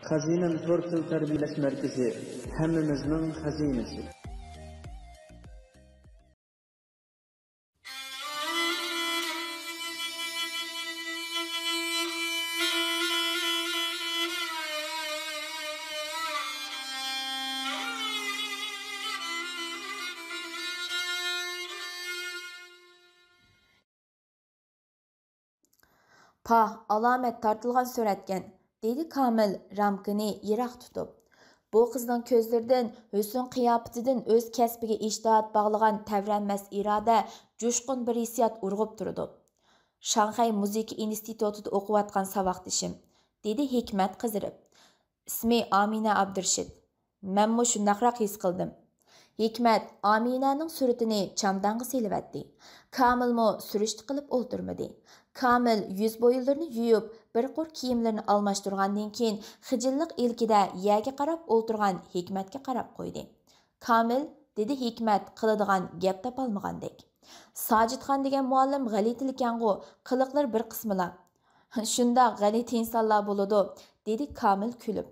Xazinam to'rt til tarbiyalash markazi hammamizning xazinasi. Pah, alamet tartılgan suratken, dedi Kamil ramkini yirak tutup. Bu qızның көзлерден, hüsn qiyafetidan öz kəsbiga iştahat bağlagan təvrənməz irade, coşqun bir hissiyat urğup turdu. Şanxay Muzika İnstitutida o'qiyotgan savoqdishim, dedi Hikmat qizirib. İsmi Amina Abdurshid. Menmo shundaqroq his qildim. Hikmat Aminaning suratini chamdanğa selivatdi. Kamilmo surishti qilib o'ltirmadi. Kamil yuz bo'yinlarini yuyib, bir qor kiyimlarini almashtirgandan keyin xijilliq ilkida yerga qarab o'ltirgan Hikmatga qarab qo'ydi. Kamil, dedi Hikmat qiladigan gap topolmagandek. Sajidxon degan muallim g'alitilikang'u, qiliqlar bir qismila. Shunda g'alati insonlar bo'ladi, dedi Kamil kulib.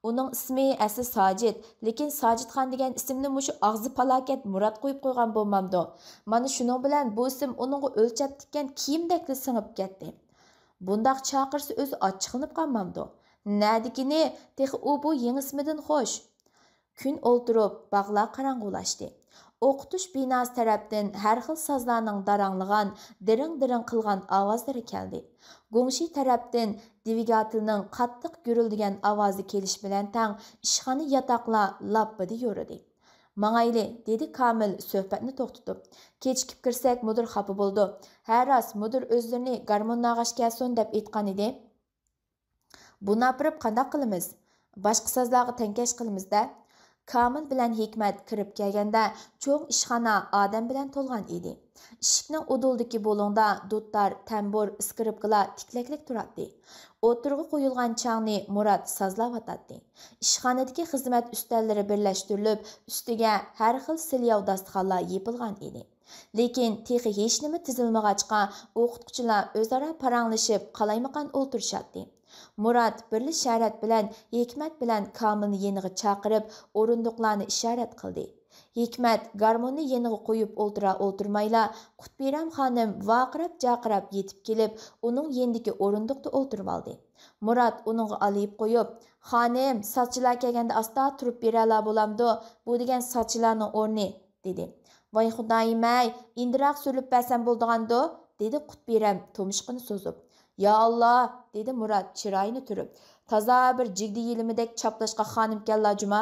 Uning ismi asli Sajid, lekin Sajidxon degan ismni mushu og'zi palokat Murod qo'yib qo'ygan bo'lmamdi. Mana shuning bilan bu ism uningga o'lchab tikkan kiyimdekli singib ketdi. Bundaq chaqirsa o'zi ochiqlanib qolmamdi. Nadikini texi u bu yangi ismidan xo'sh. Kun o'ltirib, bog'lar qorong'ulashdi. O'qitish binosi tarafdan har xil sozlarning daranglagan, diring-diring qilgan ovozlari keldi. Gongshi tarafdan dvigatelning qattiq gurildigan ovozi kelish bilan tang ishxona yotoqlar lappida yurdi. Mangayli, dedi Kamil suhbatni to'xtatib. Kechikib kirsak mudir xafa bo'ldi. Ha rost, mudir o'zlarini garmon nag'ash kelsin deb aytgan edi. Buni apirib qanday qilamiz? Boshqa sozlarga tankash qilamiz-da. Kamil bilan Hikmat kirib kelganda cho'ng ishxona odam bilan to'lgan edi. Eshikning uduldagi bo'lingda dudlar, tambur, skripkalar tiklaklik turadi. O'tirg'i qo'yilgan changni Murod sozlayotdi. Ishxonadagi xizmat ustallari birlashtirilib, ustiga har xil silyav dasturxonlar yepilgan edi. Lekin texi hech nima tizilmag'achqa o'qituvchilar o'zaro paranglashib, qalaymaqan o'ltirishadi. Murod birli sharat bilan Hikmat bilan Kamilni yeniga chaqirib, o'rindiqlarni ishorat qildi. Hikmat garmonni yeniga qo'yib o'ltirmayla, Qutbiram xonim vaqirab-jaqirab yetib kelib, uning yendiki o'rindiqda o'ltirib oldi. Murod uningga olib qo'yib, "Xonim, sochilar kelganda asta turib berala bo'lamdi, bu degan sochilarning o'rni", dedi. "Voy xudoyim-ay, indiroq so'lib bersam bo'ldigandi", dedi Qutbiram to'mishqini so'zib. "Ya Allah", dedi Murod chiroyini turib. "Toza bir jigdi yilimidek chaplashqa xonim kella juma."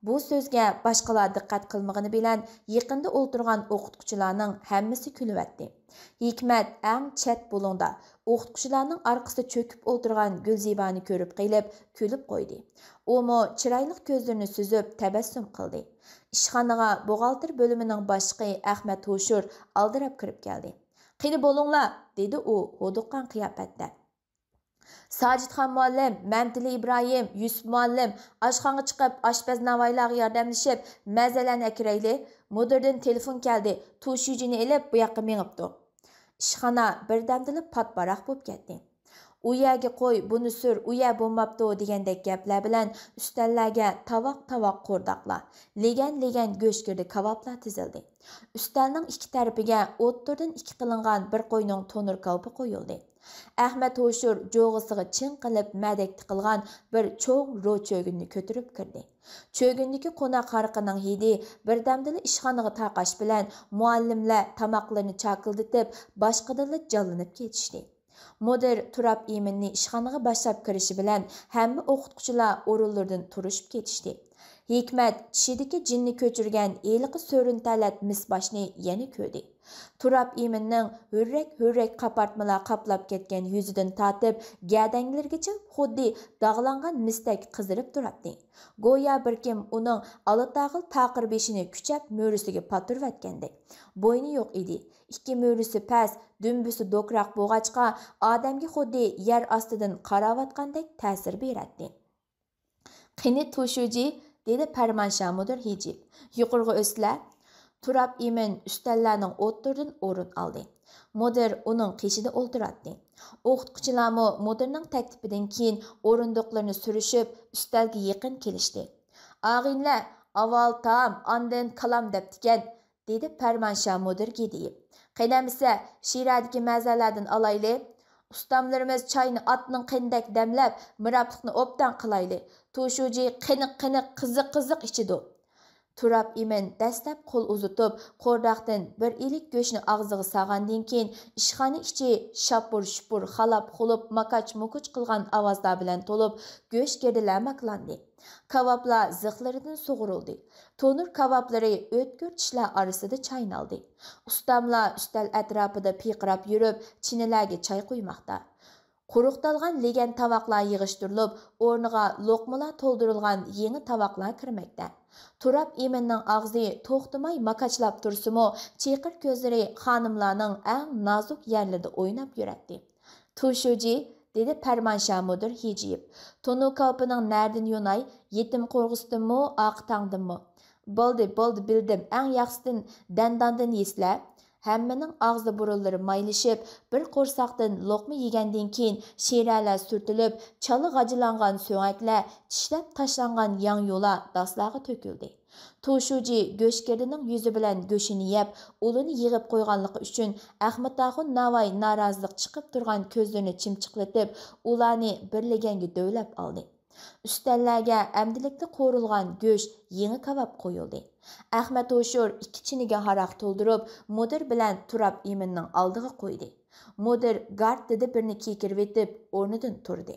Bu so'zga boshqalar diqqat qilmag'ini bilan yaqinda o'ltirgan o'qituvchilarning hammasi kulyapti. Hikmat eng chet bo'lingda o'qituvchilarning orqasida cho'kib o'ltirgan Gulzibani ko'rib qilib kulib qo'ydi. Umo chiroyli ko'zlarini suzib tabassum qildi. Ishxonaga buxgalter bo'limining boshlig'i Ahmad To'shur aldirab kirib keldi. "Qani bo'linglar", dedi u huduqqan qiyofatda. Sajidxon muallim, Mamtili Ibrohim, Yusuf muallim oshxonaga chiqib, oshpaz navoiylarga yordamlashib, mazalarni akirayli. Mudirdan telefon keldi. To'shujini ilib bu yoqqa mengibdi. Ishxona birdamdili patbaroq bo'lib ketdi. "U yerga qo'y, buni sur, u yer bo'lmabdi" degandek gaplar bilan ustallarga tavoq-tavoq qo'rdoqlar, legan go'sht kaboblar tizildi. Ustalning ikki tarafiga o'ttirdan ikki qilingan bir qo'yning tonur kalpi qo'yildi. Ahmad To'shur jo'g'isiga chin qilib madak tiqilgan bir cho'ng ro cho'ginni ko'tarib kirdi. Cho'gindagi qo'noq harqining hidi birdamdili ishxonaga taqash bilan muallimlar tamoqlarini chaqildatib, boshqadili jallanib ketishdi. Mudir Turab Eminni ishxonaga boshlab kirishi bilan hamma o'qituvchilar o'rinlaridan turishib ketishdi. Hikmat tishidagi jinni ko'chirgan eliqi so'rintalat misboshni yana ko'rdi. Turab Eminning hurrak qapartmalar qaplab ketgan yuzidan tortib, gadanglargacha xuddi dog'langan misdak qizirib turibdi. Go'yo bir kim uning alatag'il taqir beshini kuchab mo'risiga patirvatgandek. Bo'yni yo'q edi. Ikki mo'risi past, dumbusi do'kroq bo'g'achqa odamga xuddi yer ostidan qaravatgandek ta'sir beradi. "Qani To'shuji", dedi Farmon Shamudir hijib. "Yuqorga o'slar". Turab Emin üstellerning o'ttirdan o'rin oldi. Mudir uning qishida o'ltiradi. O'qituvchilarmi mudirning taklifidan keyin o'rindiqlarni surishib, ustalga yaqin kelishdi. "Ag'inlar, avval taom, ondan kalam" debdikan, dedi Farmansha mudirga deyib. "Qaynamisa, shiradagi mazalardan olayli. Ustamlarimiz choyni otning qindak damlab, mirablikni obdan qilayli. Tushuji qiniq-qiniq, qiziq-qiziq ichidi." Turab Emin dastlab qo'l uzatib, qo'rdaqdan bir ilik go'shtni og'ziga solgandan keyin ishxona ichi shapur-shupur, xalab-xulub, makach-mukuch qilgan ovozlar bilan to'lib, go'sht gerdilar maklandi. Kavoblar zixlaridan sug'urildi. Tonur kavoblari o'tkir tishlar orasida chaynaldi. Ustamlar ustal atrofida piqirab yurib, chinilarga choy quymoqda. Quruqtalgan legan tovoqlar yig'ishtirilib, o'rniga loqmalar to'ldirilgan yangi tovoqlar kirmoqda. Turab Eminning og'zi to'xtamay makachlab tursimi, cheqir ko'zlari xonimlarning eng nozik yerlarida o'ynab yuradi. "Tushuji", dedi Farmansha mudir hijiyib. "Tonu kopining nerdan yunay, yetim qo'rg'isdinmi, oqtangdinmi? Bo'ldi, bildim. Eng yaxshidan dandandan yeslar." Hammaning og'zi burunlari maylishib, bir qo'rsaqdan loqma yegandan keyin sheralar surtilib, chala g'ajilangan so'ngaklar, tishlab tashlangan yangyo'lar daslarga to'kildi. Tushuji go'shkirdining yuzi bilan go'shini yeb, ulini yig'ib qo'yganligi uchun Ahmadaxun Navoiy norozilik chiqib turgan ko'zlarini chimchiqlatib, ularni birliganga dovlab oldi. Ustallarga amdilikda qo'rilgan go'sht, yangi kavob qo'yildi. Ahmad Oshur ikki chiniga haraq to'ldirib, mudir bilan Turab Eminning oldiga qo'ydi. Mudir gard dedi birini kekirib etib, o'rnidan turdi.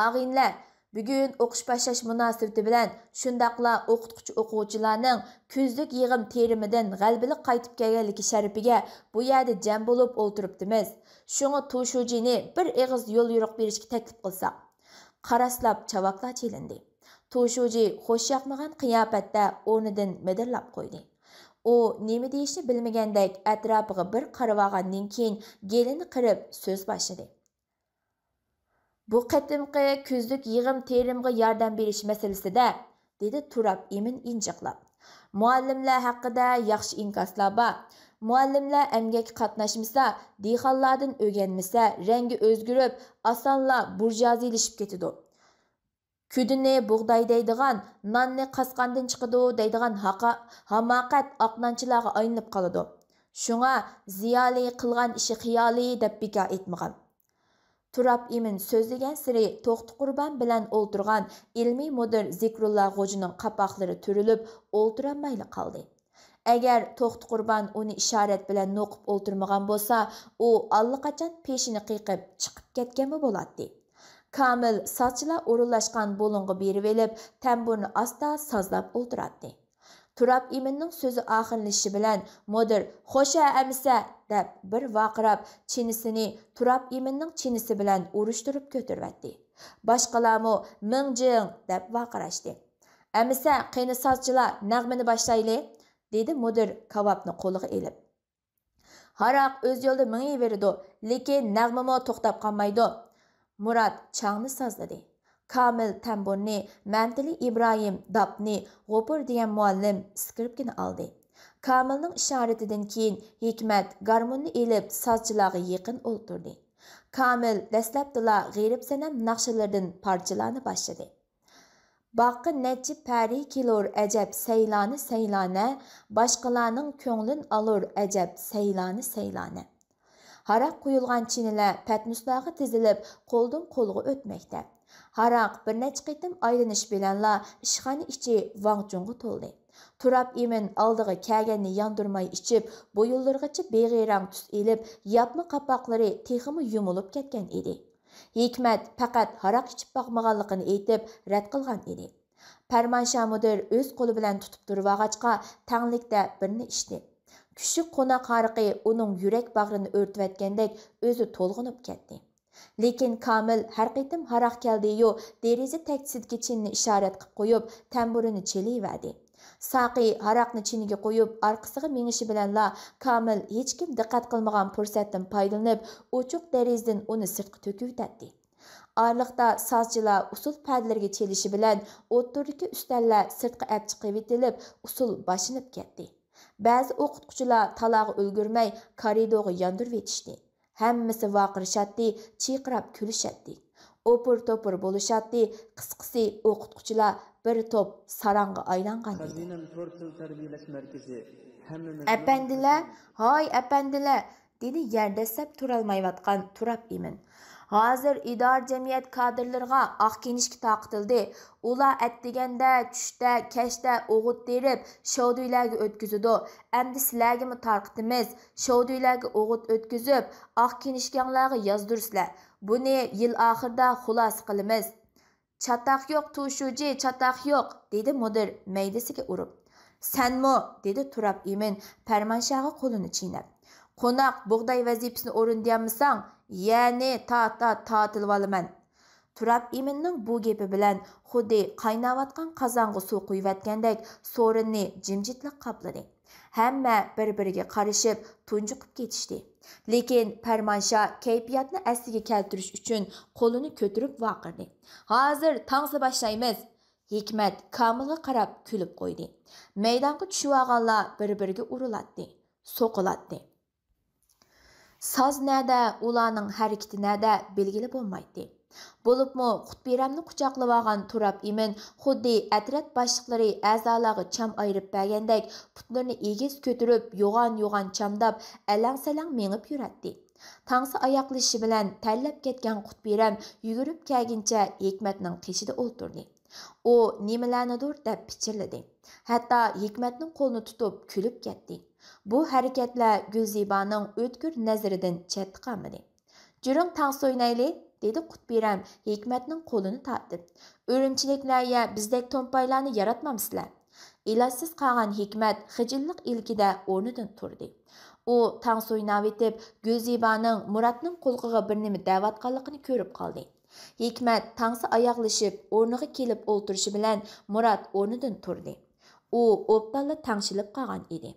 "Ag'inlar, bugun o'qish boshlash munosabati bilan shundaqla o'qituvchi-o'quvchilarning kuzlik yig'im terimidan g'albili qaytib kelganligi sharafiga bu yerda jam bo'lib o'ltiribdimiz. Shunga Tushujini bir eg'iz yo'l yo'riq berishga taklif qilsak." Qaraslab chavaqlar chelindi. Tushuji xo'sh yoqmagan qiyofatda o'rnidan midirlab qo'ydi. U nima deyishni bilmagandek atrofiga bir qarab olgandan keyin gelini qirib so'z boshladi. "Bu qatimqi kuzlik yig'im terimga yordam berish masalasida", dedi Turab Emin injiqlab. "Muallimlar haqida yaxshi inkoslar bor. Muallimlar emgak qatnashmasa, dehqonlardan o'rganmasa, rangi o'zgarib, osonla burjazilashib ketadi. Küdünü buğday deydigan, nonni qasqandan chiqadi deydigan hamoqat oqnonchilarga aylanib qoladi. Shunga ziyoli qilgan ishi xiyoli deb bekor etmagan." Turab Emin so'zlagan siri To'xti Qurban bilan o'ltirgan ilmiy mudir Zikrulloh G'o'jining qapoqlari turilib, o'ltirolmayli qoldi. Agar To'xti Qurban uni ishorat bilan no'qib o'ltirmagan bo'lsa, u allaqachon peshini qiqib chiqib ketganmi bo'ladi. Kamil sazchilar o'rinlashgan bo'ling'i berib elib, tamburni asta sazlab o'ltiradi. Turab Eminning so'zi oxirlashishi bilan mudir "Xo'sha amisa" deb bir vaqirab chinisini Turab Eminning chinisi bilan urushtirib ko'tardi. Boshqalarmi "Mingjing" deb vaqirashdi. "Amisa, qani sazchilar, nag'mini boshlayli", dedi mudir kavobni qo'liga elib. "Haroq o'z yo'lida mingaveradi, lekin nag'mimi to'xtab qolmaydi." Murat changni sazladi. Kamil tamburni, Mamtili Ibrohim dabni, G'opur degan muallim skripkani oldi. Kamilning ishoratidan keyin Hikmat garmonni elib sazchilarga yaqin o'ltirdi. Kamil dastlabdila g'erib sanam naqshalardan parchalarni boshladi. "Baqqa nechi pari kelur ajab saylani, boshqalarning ko'nglin alur ajab saylani. Haroq quyilgan chinilar patnuslarga tizilib, qo'ldan qo'lga o'tmoqda. Haroq bir necha qitim aylanish bilanla ishxona ichi vangchunga to'ldi. Turab Emin oldiga kelganni yondirmay ichib, bo'yinlargacha beg'irang tus elib, yapma qapoqlari teximi yumilib ketgan edi. Hikmat faqat haroq ichib boqmaganligini aytib, rad qilgan edi. Farmansha mudir o'z qo'li bilan tutib turib olg'achqa, tanglikda birini ichdi. Küçük qo'noq hariqi uning yurak bag'rini o'rtayotgandek o'zi to'lg'inib ketdi. Lekin Kamil har qitim haroq keldi-yu, deraza tagsidagi chinni ishorat qilib qo'yib, tamburini chelayverdi. Saqi haroqni chiniga qo'yib, orqasiga mingishi bilanla Kamil hech kim diqqat qilmagan fursatdan foydalanib, ochiq derazadan uni sirtqa to'kivdi. Arliqda sazchilar usul padlarga chelishi bilan o'ttirdagi ustallar sirtqa ap chiqib etilib, usul boshlanib ketdi. Ba'zi o'qituvchilar talaga ulgurmay koridorga yondirib etishdi. Hammasi vaqirishadi, chiyqirab kulishadi. Opur-topur bo'lishadi. Qisqasi o'qituvchilar bir top sarangga aylangan edi. Xazinam to'rtil tarbiyalash markazi hammamiz Әпәнділер, hay әпәнділер, dedi yerdəsəb turalmayvatqan Turab Emin. Hazır idare cemiyet kadrlarına aq genişki taqıtıldı. Ular ətdigəndə, çüşdə, kəşdə oğut derib, şovduylarga ötküzüdü. Əmdi sizlərge mi tarqıtımız, şovduylarga oğut ötküzüb, aq genişkənlərge yazdırsızlar. Bunu yıl axırda xulas qılımız. Çataq yo'q tuşucu, çataq yo'q, dedi müdür meydisiga urib. Senmi, dedi Turab Emin Pərmanşağa qolunu çiynəb. Qonaq buğday vəzifəsini orundayamısan, yəni tatilib alıman. Turab Eminning bu gepi bilan xuddi qaynavatqan qozonga suv quyvatgandek so'rinni jimjitlik qopladi. Hamma bir-biriga qarashib, tunjiqib ketishdi. Lekin Pərmanşa kayfiyatni asliga keltirish uchun qo'lini ko'tarib vaqirdi. Hozir tangsi boshlaymiz. Hikmat Kamilga qarab kulib qo'ydi. Maydonga tushib olganlar bir-biriga urilatdi, so'qilatdi. Saz nada, ularning harakati nada belgili bo'lmaydi. Bo'libmi Qutbiramni quchoqlab olgan Turab Emin xuddi atrat boshliqlari a'zolarga cham ayirib bergandek putlarini egiz ko'tarib, yo'g'on chamdab, alang-salang mengib yuratdi. Tangsi oyoqlashi bilan tallab ketgan Qutbiram yugurib kelguncha Hikmatning qishida o'ltirdi. O nimalarnidir deb pichirladi. Hatto Hikmatning qo'lini tutib kulib ketdi. Bu harakatlar Gulzibaning o'tkir nazaridan chetda qolmadi. "Juring tang o'ynayli", dedi Qutbiram Hikmatning qo'lini tortib. "O'rimchiliklarga bizdek to'mpaylarni yaratmamsizlar." Ilojsiz qolgan Hikmat xijillik ilkida o'rnidan turdi. U tang o'ynab etib Gulzibaning Muratning qo'lqiga bir nima da'vatganligini ko'rib qoldi. Hikmat tangsi oyoqlashib o'rniga kelib o'ltirishi bilan Murat o'rnidan turdi. U o'ptalla tangshilib qolgan edi.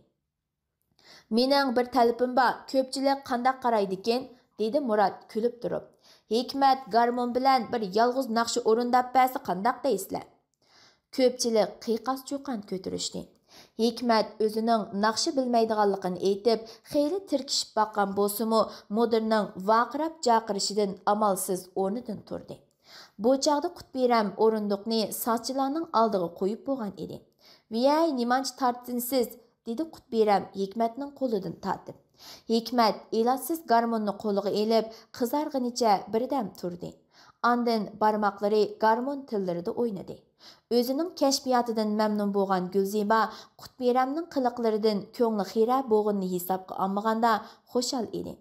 "Mening bir talabim bor, ko'pchilik qandoq qaraydi ekan?" dedi Murat kulib turib. "Hikmat garmon bilan bir yolg'iz naqshi o'rindab bersa qandoq deysizlar?" Ko'pchilik qiqas cho'qan ko'tarishdi. Hikmat o'zining naqshi bilmaydiganligini aytib, xeyli tirkishib baqqan bo'lsa-mu, mudirning vaqirab jaqirishidan amalsiz o'rnidan turdi. Bu chaqda Qutbiram o'rindiqni sochchilarning oldiga qo'yib bo'lgan edi. "Viyay, nimancha tartinsiz", dedi Qutbiram Hikmatning qo'lidan tortib. Hikmat ilojsiz garmonni qo'liga elib, qizarg'inicha birdam turdi. Ondan barmoqlari garmon tillarida o'ynadi. O'zining kashfiyotidan mamnun bo'lgan Gulziba Qutbiramning qiliqlaridan ko'ngli xira bo'g'inni hisobga olmaganda xushal edi.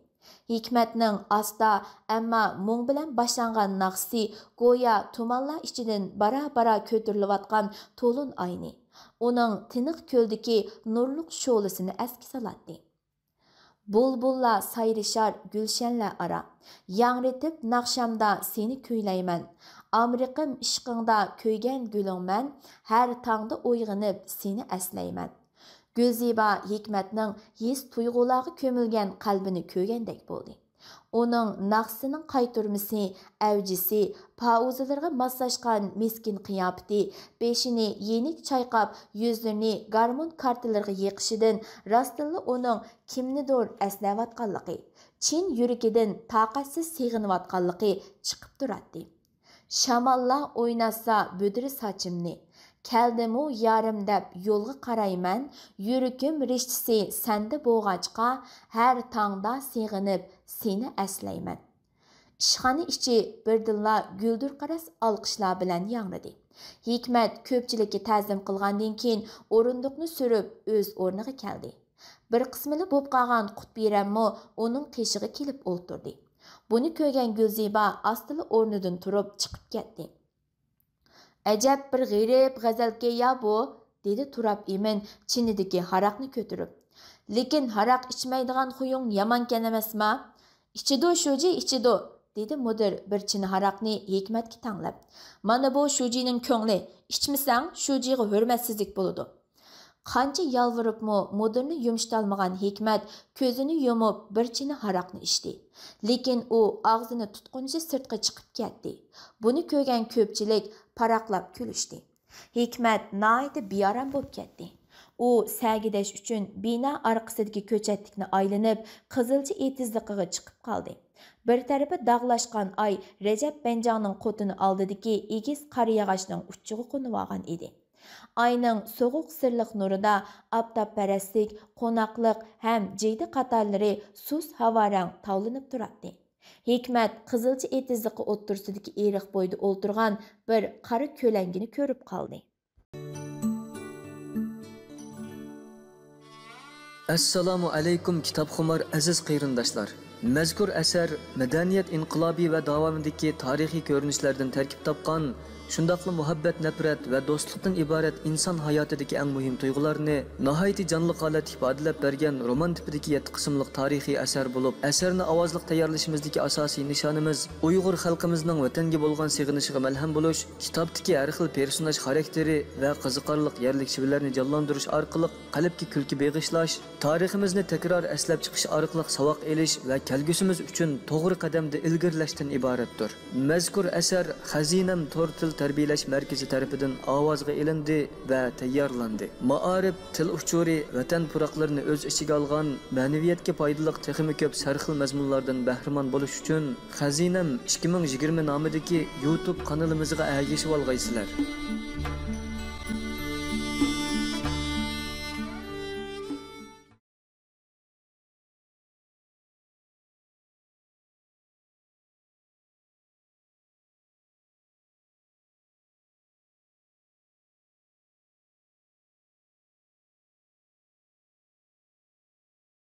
Hikmatning asta ammo mung bilan boshlangan naqsi go'yo tumanlar ichidan bara-bara ko'tarilayotgan to'lin oyni. Uning tiniq ko'ldagi nurliq sho'lisini asga soladi. Bulbullar sayrishar gulshanlar ara. Yangritib naqshamda seni kuylayman. Amriqim ishqingda kuygan gulingman. Har tongda uyg'onib seni aslayman. Gulziba Hikmatning his tuyg'ularga ko'milgan qalbini ko'rgandek bo'ldi. Uning naqsining qayturmisi, avjisi, pauzalarga moslashgan miskin qiyofati, beshini yenik chayqab, yuzlarini garmon kartalarga yiqishidan rostilla uning kimnidir aslayotganligi, chin yuragidan taqatsiz sig'inayotganligi chiqib turadi. Shamollar o'ynasa budri sochimni, keldimu yarim deb yo'lga qarayman, yuragim rishtisi senda bo'lg'achqa, har tongda sig'inib seni aslayman. Ishxona ichi birdilla guldur qaras olqishlar bilan yangradi. Hikmat ko'pchilikka ta'zim qilgandan keyin o'rindiqni surib o'z o'rniga keldi. Bir qismini bo'p qolgan Qutbirammo uning qishig'i kelib o'ltirdi. Buni ko'rgan Gulziba astili o'rnidan turib chiqib ketdi. "Ajab bir g'irib g'azalga ya bu", dedi Turab Emin chinidagi haraqni ko'tarib. "Lekin haraq ichmaydigan xuyung yamankan emasmi? Ichidu shuji ichidu", dedi mudir bir chini haraqni Hikmatga tanglab. "Mana bu shujining ko'ngli, ichmasang shujiga hurmatsizlik bo'ladi." Qancha yalviribmi mudirni yumshatolmagan Hikmat ko'zini yumib bir chini haraqni ichdi. Lekin u og'zini tutquncha sirtqa chiqib ketdi. Buni ko'rgan ko'pchilik paraqlab kulishdi. Hikmat nihoyatda bearam bo'lib ketdi. u sәгідәш uchun bina arqasidagi ko'chatlikni aylanib Qizilcha etizliqiga chiqib qoldi. Bir tarafi dağlaşqan ay Recep Bencanның qotini oldidagi egiz qar yog'ochning uchiga qo'nib olgan edi. Ayning soğuq sirliq nurida oftobparastlik, qo'noqlik ham jiydi qatorlari sus havorang tavlanib turadi. Hikmat Qizilcha etizliqi o'ttirsidagi eriq bo'yida o'ltirgan bir qari ko'langini ko'rib qoldi. Assalomu alaykum kitobxumar aziz qarindoshlar. Mazkur asar madaniyat inqilobi va davomidagi tarixiy ko'rinishlardan tarkib topgan, shundaqla muhabbat, nafrat va do'stlikdan iborat inson hayotidagi eng muhim tuyg'ularni nihoyat jonli holat ifodalab bergan roman tipidagi 7 qismliq tarixiy asar bo'lib, asarni ovozliq tayyorlashimizdagi asosiy nishonimiz Uyg'ur xalqimizning vatanga bo'lgan sig'inishiga malham bo'lish, kitobdagi har xil personaj xarakteri va qiziqarli yerlik shivirlarni jonlantirish orqali qalbga kulki beg'ishlash, tariximizni takror eslab chiqish orqali savoq elish va kelgusimiz uchun to'g'ri qadamda ilgirlashdan iboratdir. Mazkur asar Xazinam Tortil tarbiyalash markazi tarafidan ovozga ilindi va tayyorlandi. Ma'arif, til uchuri, vatan puroqlarini o'z ichiga olgan, ma'naviyatga foydali texnik ko'p sarxil mazmunlardan bahramon bo'lish uchun Xazinam 2020 nomidagi YouTube kanalimizga ergashib olgaysizlar.